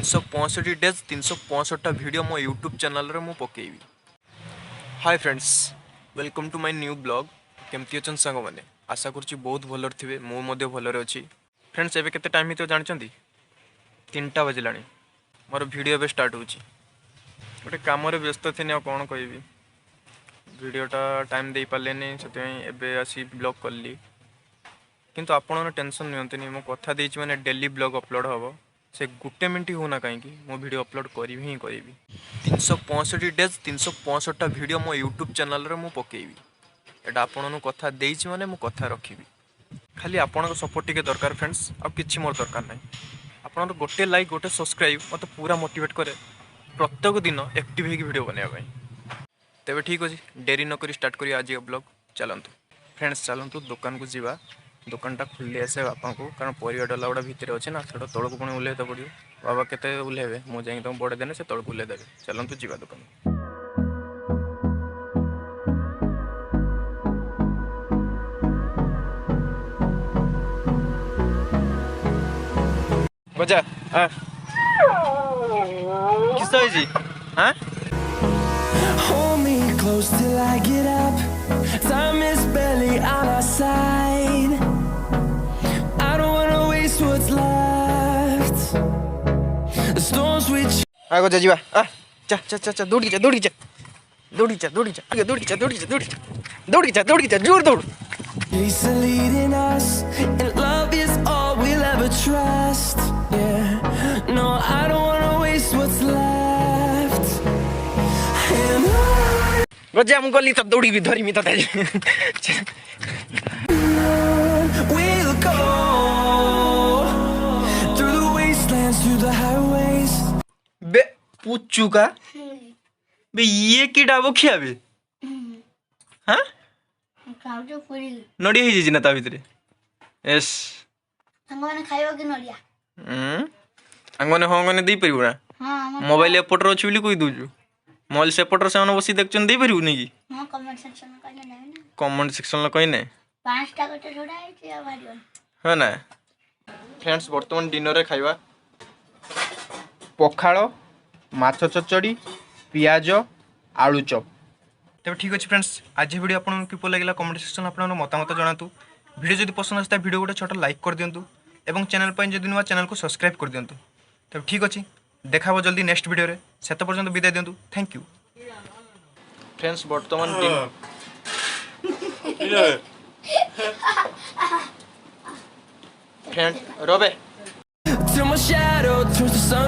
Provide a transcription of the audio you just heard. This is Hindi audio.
365 डेज 365 वीडियो मो यूट्यूब चैनल रे मु पकेबी। Hi friends, welcome to my new blog. केमती अछन संग माने? आशा करछि बहुत भलर थिबे। मो मध्ये भलर अछि। फ्रेंड्स एबे केते टाइम हितो जानचंती? 3टा बजलानी। मोर वीडियो एबे स्टार्ट होछि। गोटे काम रे व्यस्त थिने आ कोन कहबी। वीडियोटा टाइम दे पालेनी सते एबे आसी ब्लॉग करली। किंतु आपण टेंशन नियंतनी, मो कथा देछि माने डेली ब्लॉग अपलोड हबो। से गुटे मिनट होना कहीं मो वीडियो अपलोड करी ही करी। 365 डेज 365 वीडियो मो यूट्यूब चैनल रे मु पकेबी। एटा आपन कथा देछि माने मु कथा रखिबी। खाली आपन सपोर्ट टिके दरकार फ्रेंड्स, आ किछि मोर दरकार नै। आपन गोटे लाइक गोटे सब्सक्राइब मते पूरा मोटिवेट करे प्रत्येक दिन एक्टिव होगी वीडियो बनाया पाई। तेबे ठीक अछि, डेरी न करी स्टार्ट करी आज ब्लॉग। चलंतु फ्रेंड्स, चलंतु दुकान को जीवा। दुकानटा खुली आसे बापा को, कारण परिवा डाला गुड़ा भितर अच्छे ना, से तौक पुणी ओल्हे तो पड़ो। बाबा केते ओल्हेबे, मुझे तुम बड़े देने से तौक ओल्हे देवे। चलतु जीवा दुकान। बजा किस जी? हाँ Hold me close till I get up. Time is barely on our side. I don't wanna waste what's left. The storms we आगो जा जीवा। चा चा चा चा दौड़ी जा दौड़ी जा दौड़ी जा दौड़ी जा आगे दौड़ी जा दौड़ी जा दौड़ी जा दौड़ी जा दौड़ी जा जोर दौड़। chase are leading us, and love is all we'll ever trust. Yeah, no, I don't wanna waste what's left. And on गजा हम गली तब दौड़ी भी धरी मी तते we'll go through the wastelands, through the highways. बे पुच्चू का बे ये की डाबो खिया बे? हां काउजो पूरी नडिया ही जी ना ता भितरे। यस संगवाने खाइबो कि नडिया? अंगने होंगने दे परिबो ना। हां मोबाइल एपटर अछि बिली कोइ दुजु। मोबाइल सेपटर से बसी देखचन दे परिबो नि की? हां कमेंट सेक्शन में कहले नै ना। कमेंट सेक्शन ल कहि नै। 5टा गोटे छोड़ा है कि भारियो। है ना फ्रेंड्स, वर्तमान डिनर रे खाइबा पखाड़, माछ चचड़ी, पियाज, आलू चप। तबे ठीक अछि फ्रेंड्स, आज वीडियो आपन किपो लागला कमेंट सेक्शन आपन मतामत जणातु। वीडियो जदि पसंद आस्ता वीडियो गोटे छोटा लाइक कर दियंतु एवं चैनल पर जदि नुवा चैनल को सब्सक्राइब कर दियंतु। तबे ठीक अछि, देखाबो जल्दी नेक्स्ट वीडियो रे। सेत पर्यंत विदाय दियंतु। Thank you friends. वर्तमान दिन फ्रेंड रोबे till my shadow turns to sun.